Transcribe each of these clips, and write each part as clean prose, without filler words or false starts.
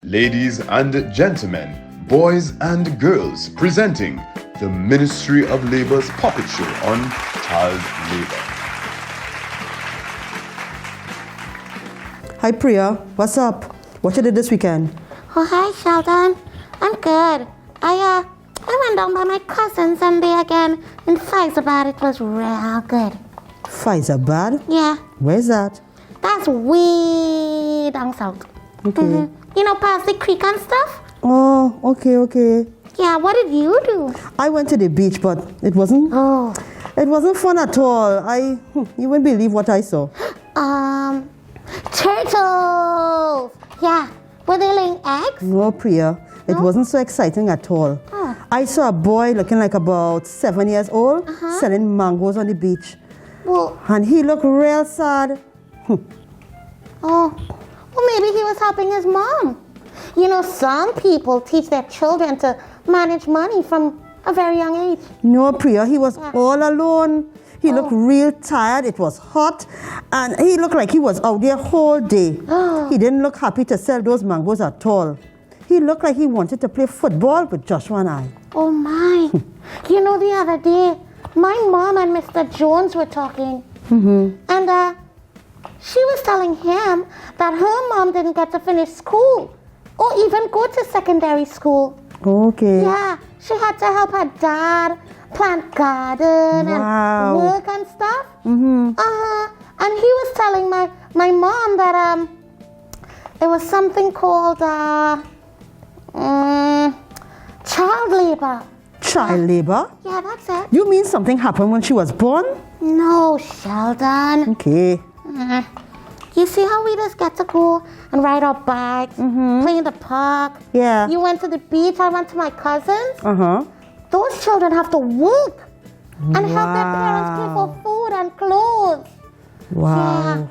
Ladies and gentlemen, boys and girls, presenting the Ministry of Labor's puppet show on child labor. Hi Priya, what's up? What you did this weekend? Oh, hi Sheldon. I'm good. I went down by my cousins and they again in Fyzabad. It was real good. Fyzabad? Yeah. Where's that? That's way down south. Okay. You know, past the creek and stuff? Oh, okay. Yeah, what did you do? I went to the beach, but it wasn't fun at all. You wouldn't believe what I saw. Turtles! Yeah. Were they laying eggs? No, Priya. It wasn't so exciting at all. Oh. I saw a boy looking like about 7 years old selling mangoes on the beach. Well, And he looked real sad. Well, maybe he was helping his mom. You know, some people teach their children to manage money from a very young age. No, Priya, he was all alone. He looked real tired. It was hot. And he looked like he was out there whole day. He didn't look happy to sell those mangoes at all. He looked like he wanted to play football with Joshua and I. Oh, my. You know, the other day, my mom and Mr. Jones were talking. And she was telling him that her mom didn't get to finish school or even go to secondary school. Okay. Yeah, she had to help her dad plant garden and work and stuff. And he was telling my mom that there was something called child labor. Child labor? Yeah, that's it. You mean something happened when she was born? No, Sheldon. Okay. You see how we just get to go and ride our bikes, play in the park? Yeah. You went to the beach, I went to my cousins. Those children have to work and help their parents pay for food and clothes. Wow.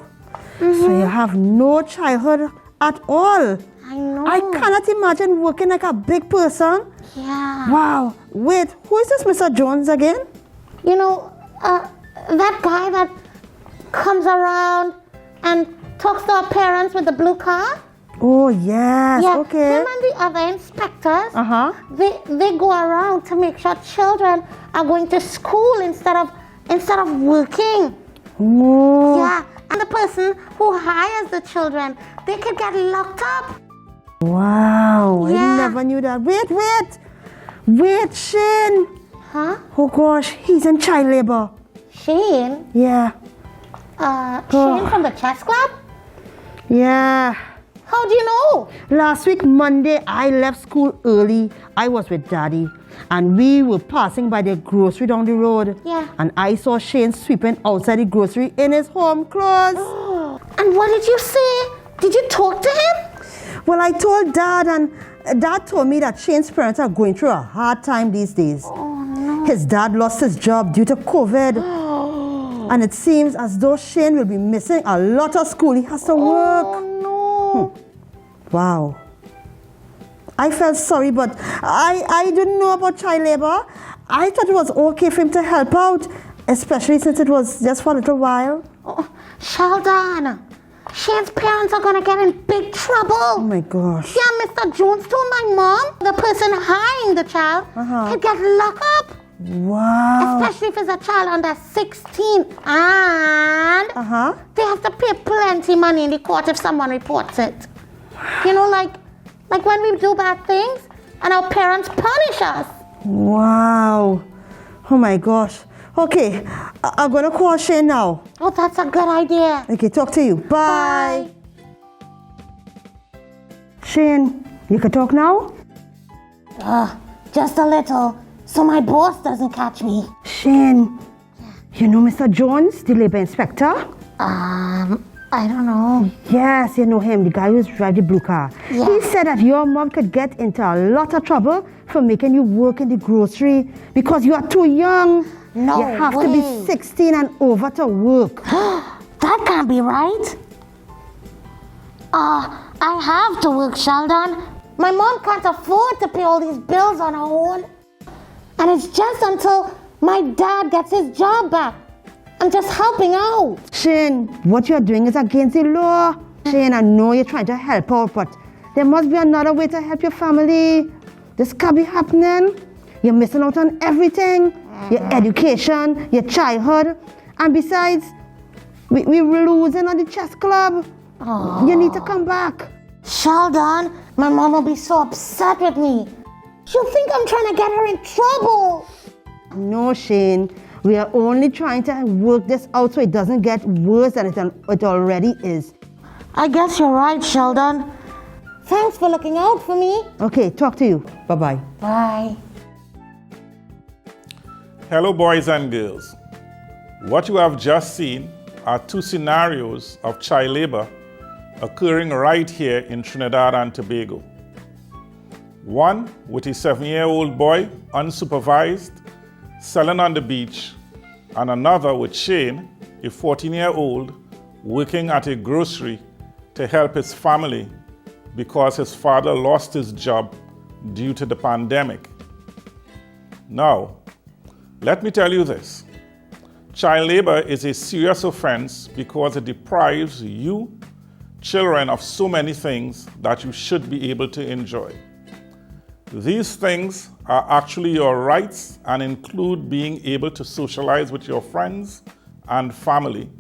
So you have no childhood at all. I know. I cannot imagine working like a big person. Yeah. Wow. Wait, who is this Mr. Jones again? You know, that guy that comes around and talks to our parents with the blue car? Oh, yes. Yeah, Okay. him and the other inspectors, they go around to make sure children are going to school instead of working. Oh. Yeah, and the person who hires the children, they could get locked up. Wow. Yeah. I never knew that. Wait, Shane. Huh? Oh, gosh. He's in child labor. Shane? Yeah. Shane from the chess club? Yeah. How do you know? Last week, Monday, I left school early. I was with Daddy. And we were passing by the grocery down the road. Yeah. And I saw Shane sweeping outside the grocery in his home clothes. And what did you say? Did you talk to him? Well, I told Dad, and Dad told me that Shane's parents are going through a hard time these days. Oh, no. His dad lost his job due to COVID. And it seems as though Shane will be missing a lot of school. He has to work. Oh, no. Wow. I felt sorry, but I didn't know about child labor. I thought it was okay for him to help out, especially since it was just for a little while. Oh, Sheldon, Shane's parents are going to get in big trouble. Oh my gosh. Yeah, Mr. Jones told my mom the person hiring the child could get locked up. Wow. Especially if it's a child under 16. And they have to pay plenty money in the court if someone reports it. You know, like when we do bad things and our parents punish us. Wow. Oh my gosh. Okay, I'm going to call Shane now. Oh, that's a good idea. Okay, talk to you. Bye. Shane, you can talk now? Just a little, so my boss doesn't catch me. Shane, you know Mr. Jones, the labor inspector? I don't know. Yes, you know him, the guy who's driving the blue car. Yeah. He said that your mom could get into a lot of trouble for making you work in the grocery because you are too young. No You have way. to be 16 and over to work. That can't be right. I have to work, Sheldon. My mom can't afford to pay all these bills on her own. And it's just until my dad gets his job back. I'm just helping out. Shane, what you're doing is against the law. Shane, I know you're trying to help out, but There must be another way to help your family. This can't be happening. You're missing out on everything. Your education, your childhood. And besides, we're losing on the chess club. Aww. You need to come back. Sheldon, my mom will be so upset with me. She'll think I'm trying to get her in trouble. No, Shane. We are only trying to work this out so it doesn't get worse than it already is. I guess you're right, Sheldon. Thanks for looking out for me. Okay, talk to you. Bye-bye. Bye. Hello, boys and girls. What you have just seen are two scenarios of child labor occurring right here in Trinidad and Tobago. One with a 7-year-old boy, unsupervised, selling on the beach, and another with Shane, a 14-year-old, working at a grocery to help his family because his father lost his job due to the pandemic. Now, let me tell you this. Child labor is a serious offense because it deprives you, children, of so many things that you should be able to enjoy. These things are actually your rights and include being able to socialize with your friends and family,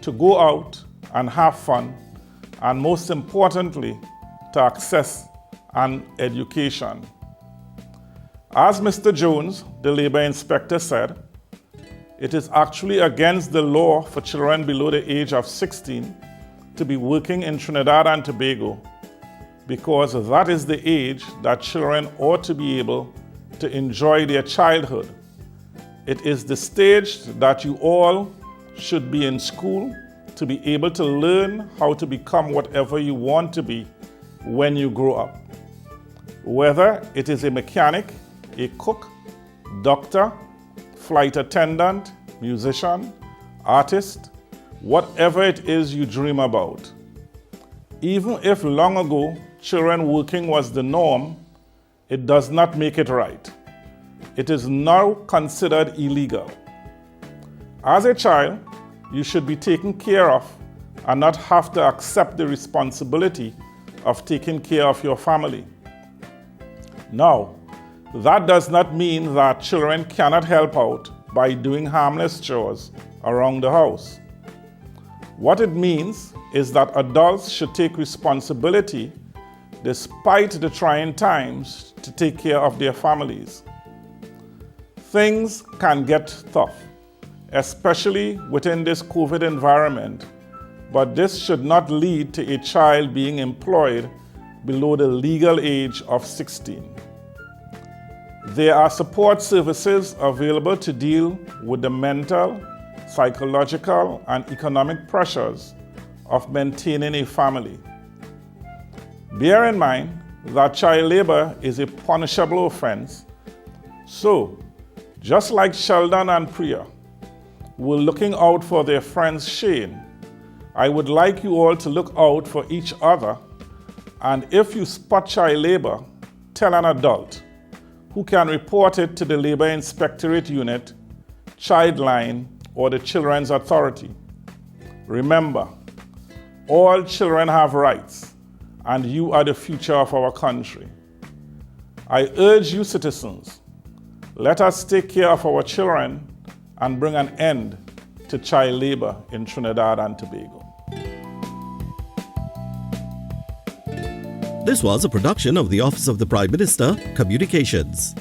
to go out and have fun, and most importantly, to access an education. As Mr. Jones, the labor inspector, said, it is actually against the law for children below the age of 16 to be working in Trinidad and Tobago, because that is the age that children ought to be able to enjoy their childhood. It is the stage that you all should be in school to be able to learn how to become whatever you want to be when you grow up. Whether it is a mechanic, a cook, doctor, flight attendant, musician, artist, whatever it is you dream about. Even if long ago children working was the norm, it does not make it right. It is now considered illegal. As a child, you should be taken care of and not have to accept the responsibility of taking care of your family. Now, that does not mean that children cannot help out by doing harmless chores around the house. What it means is that adults should take responsibility despite the trying times to take care of their families. Things can get tough, especially within this COVID environment, but this should not lead to a child being employed below the legal age of 16. There are support services available to deal with the mental, psychological, and economic pressures of maintaining a family. Bear in mind that child labor is a punishable offense, so just like Sheldon and Priya were looking out for their friend Shane, I would like you all to look out for each other, and if you spot child labor, tell an adult who can report it to the Labor Inspectorate Unit, Childline, or the Children's Authority. Remember, all children have rights, and you are the future of our country. I urge you, citizens, let us take care of our children and bring an end to child labor in Trinidad and Tobago. This was a production of the Office of the Prime Minister, Communications.